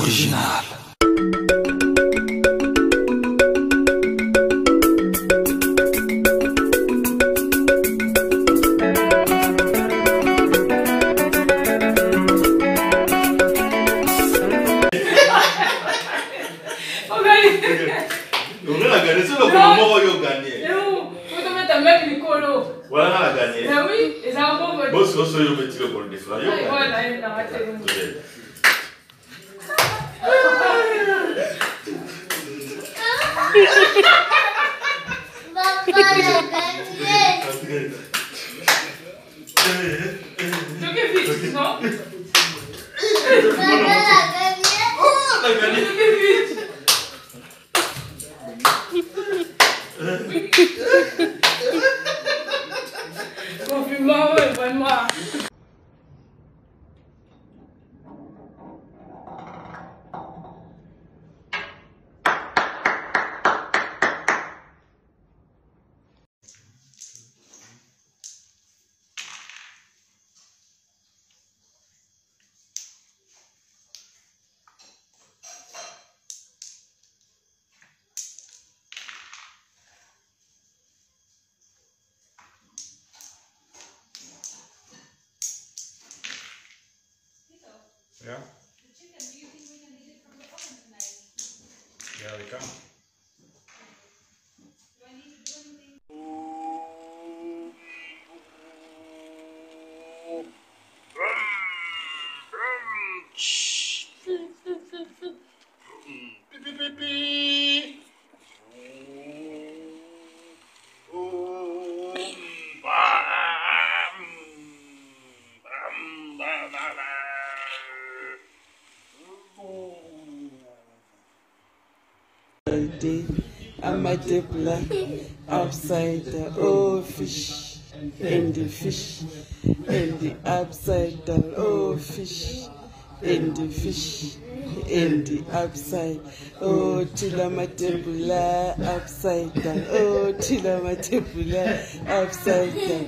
original. On a gagné, c'est le moment où on a gagné. Faut te mettre un mec Nicolo. Voilà, on a gagné. Ben oui, et ça va pas. Bon, c'est aussi le petit pour le défendre. Voilà, il a raté. Donc, il est vite, non? On a gagné. Compliment, ouais, vraiment. Yeah. The chicken, do you think we can eat it from the oven tonight? Yeah, we can. Do I need to do anything? I might black upside down, oh fish, and the fish, and the upside down, oh fish, and the fish, and the upside, oh tilamatebula upside down, oh tilamatebula upside down.